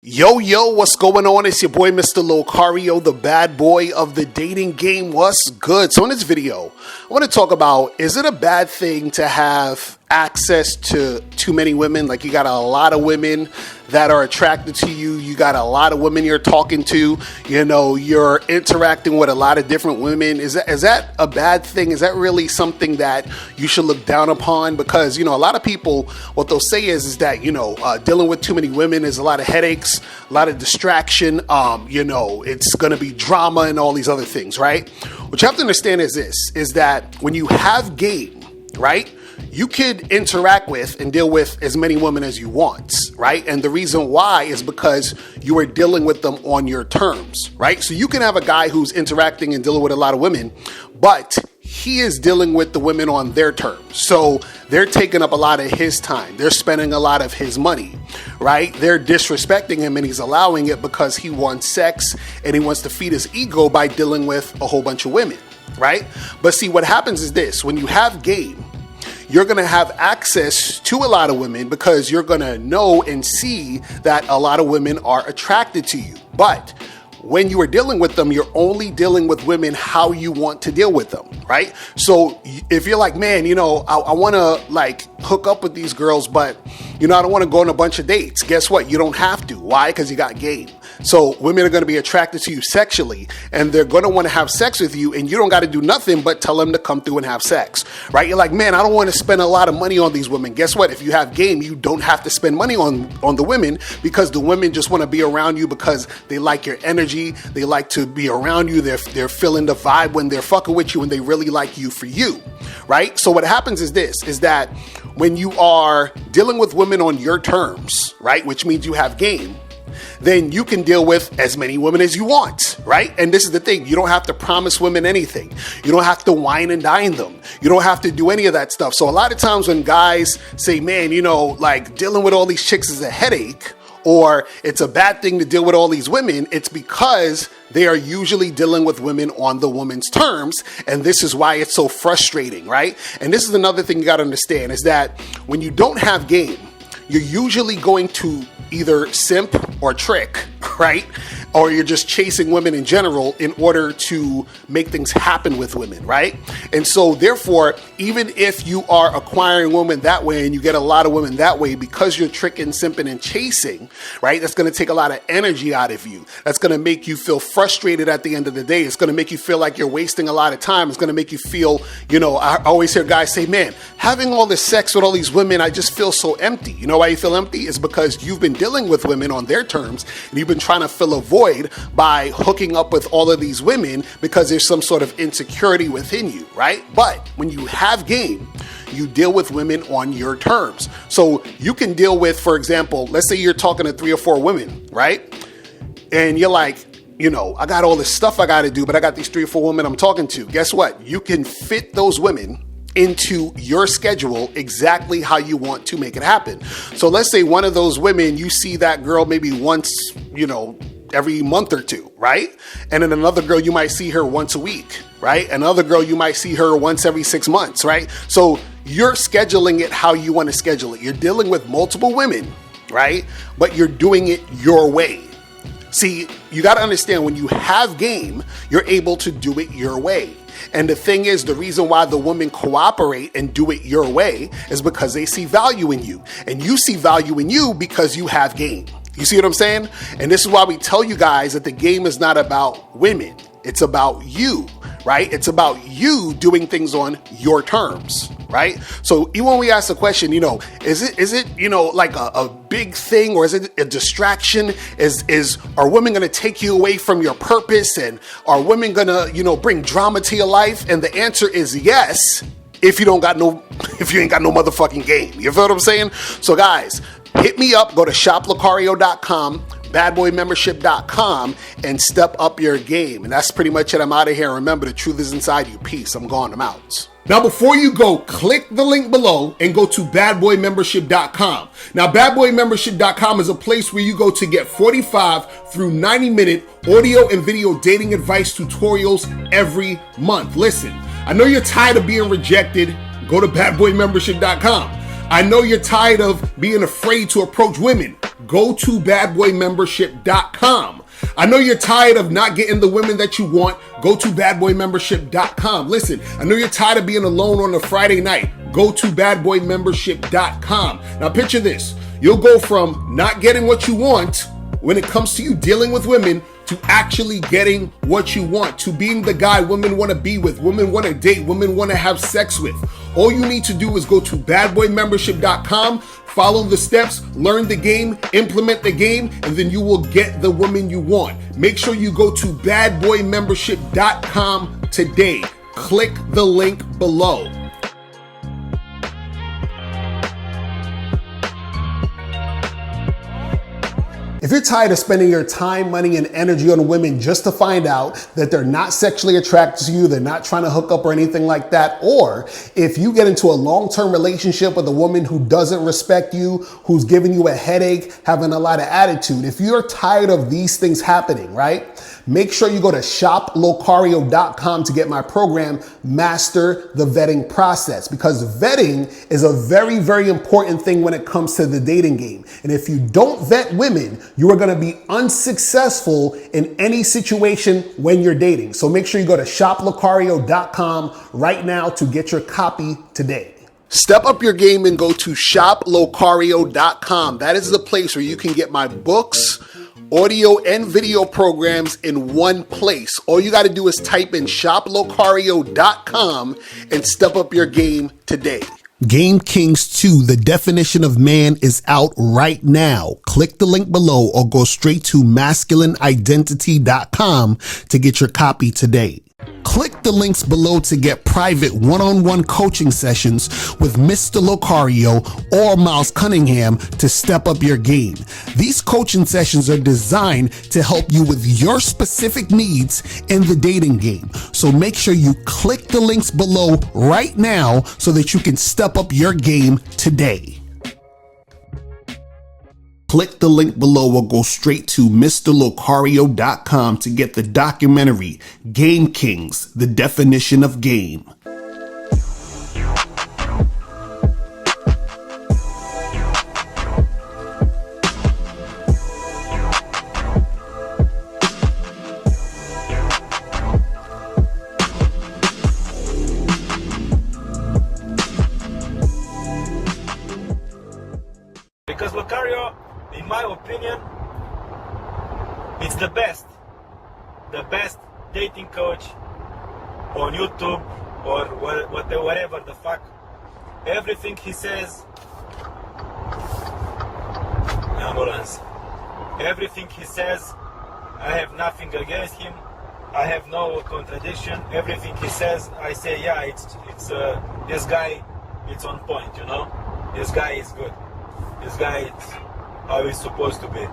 Yo, what's going on? It's your boy, Mr. Locario, the bad boy of the dating game. What's good? So in this video, I want to talk about, is it a bad thing to have access to too many women? Like, you got a lot of women that are attracted to you. You got a lot of women you're talking to. You know, you're interacting with a lot of different women. Is that a bad thing? Is that really something that you should look down upon? Because, you know, a lot of people, what they'll say is that, you know, dealing with too many women is a lot of headaches, a lot of distraction. You know, it's going to be drama and all these other things, right? What you have to understand is this, is that when you have game, right, you could interact with and deal with as many women as you want, right? And the reason why is because you are dealing with them on your terms, right? So you can have a guy who's interacting and dealing with a lot of women, but he is dealing with the women on their terms. So they're taking up a lot of his time. They're spending a lot of his money, right? They're disrespecting him, and he's allowing it because he wants sex and he wants to feed his ego by dealing with a whole bunch of women, right? But see, what happens is this: when you have game, you're going to have access to a lot of women because you're going to know and see that a lot of women are attracted to you. But when you are dealing with them, you're only dealing with women how you want to deal with them, right? So if you're like, man, you know, I want to like hook up with these girls, but, you know, I don't want to go on a bunch of dates. Guess what? You don't have to. Why? Because you got game. So women are going to be attracted to you sexually, and they're going to want to have sex with you, and you don't got to do nothing but tell them to come through and have sex, right? You're like, man, I don't want to spend a lot of money on these women. Guess what? If you have game, you don't have to spend money on the women, because the women just want to be around you because they like your energy. They like to be around you. They're feeling the vibe when they're fucking with you, and they really like you for you, right? So what happens is this, is that when you are dealing with women on your terms, right, which means you have game, then you can deal with as many women as you want, right? And this is the thing. You don't have to promise women anything. You don't have to wine and dine them. You don't have to do any of that stuff. So a lot of times when guys say, man, you know, like dealing with all these chicks is a headache, or it's a bad thing to deal with all these women, it's because they are usually dealing with women on the woman's terms. And this is why it's so frustrating, right? And this is another thing you got to understand, is that when you don't have game, you're usually going to either simp or trick, right? Or you're just chasing women in general in order to make things happen with women, right? And so therefore, even if you are acquiring women that way and you get a lot of women that way, because you're tricking, simping, and chasing, right? That's going to take a lot of energy out of you. That's going to make you feel frustrated at the end of the day. It's going to make you feel like you're wasting a lot of time. It's going to make you feel, you know, I always hear guys say, man, having all this sex with all these women, I just feel so empty. You know why you feel empty? It's because you've been dealing with women on their terms, and you've been trying to fill a void by hooking up with all of these women because there's some sort of insecurity within you, right? But when you have game, you deal with women on your terms. So you can deal with, for example, let's say you're talking to 3 or 4 women, right? And you're like, you know, I got all this stuff I got to do, but I got these 3 or 4 women I'm talking to. Guess what? You can fit those women into your schedule exactly how you want to make it happen. So let's say one of those women, you see that girl maybe once, you know, every month or two, right? And then another girl, you might see her once a week, right? Another girl, you might see her once every 6 months, right? So you're scheduling it how you want to schedule it. You're dealing with multiple women, right? But you're doing it your way. See, you got to understand, when you have game, you're able to do it your way. And the thing is, the reason why the women cooperate and do it your way is because they see value in you. And you see value in you because you have game. You see what I'm saying? And this is why we tell you guys that the game is not about women. It's about you, right? It's about you doing things on your terms, right? So even when we ask the question, you know, is it, you know, like a big thing, or is it a distraction? Are women going to take you away from your purpose? And are women going to, you know, bring drama to your life? And the answer is yes, if you ain't got no motherfucking game. You feel what I'm saying? So guys, hit me up, go to shoplocario.com, badboymembership.com, and step up your game. And that's pretty much it. I'm out of here. Remember, the truth is inside you. Peace. I'm gone. I'm out. Now, before you go, click the link below and go to badboymembership.com. Now, badboymembership.com is a place where you go to get 45 through 90-minute audio and video dating advice tutorials every month. Listen, I know you're tired of being rejected. Go to badboymembership.com. I know you're tired of being afraid to approach women. go to badboymembership.com. I know you're tired of not getting the women that you want. Go to badboymembership.com. Listen, I know you're tired of being alone on a Friday night. Go to badboymembership.com. Now picture this. You'll go from not getting what you want when it comes to you dealing with women to actually getting what you want, to being the guy women want to be with, women want to date, women want to have sex with. All you need to do is go to badboymembership.com, follow the steps, learn the game, implement the game, and then you will get the woman you want. Make sure you go to badboymembership.com today. Click the link below. If you're tired of spending your time, money, and energy on women just to find out that they're not sexually attracted to you, they're not trying to hook up or anything like that, or if you get into a long-term relationship with a woman who doesn't respect you, who's giving you a headache, having a lot of attitude, if you're tired of these things happening, right? Make sure you go to shoplocario.com to get my program, Master the Vetting Process, because vetting is a very, very important thing when it comes to the dating game. And if you don't vet women, you are going to be unsuccessful in any situation when you're dating. So make sure you go to shoplocario.com right now to get your copy today. Step up your game and go to shoplocario.com. That is the place where you can get my books, audio and video programs in one place. All you got to do is type in shoplocario.com and step up your game today. Game Kings 2, the definition of man, is out right now. Click the link below or go straight to masculineidentity.com to get your copy today. Click the links below to get private one-on-one coaching sessions with Mr. Locario or Miles Cunningham to step up your game. These coaching sessions are designed to help you with your specific needs in the dating game. So make sure you click the links below right now so that you can step up your game today. Click the link below or go straight to mr.locario.com to get the documentary, Game Kings, the definition of game. Because Locario, in my opinion, it's the best dating coach on YouTube or whatever the fuck. Everything he says, ambulance. Everything he says, I have nothing against him. I have no contradiction. Everything he says, I say, yeah, it's this guy, it's on point, you know. This guy is good. This guy is how he's supposed to be.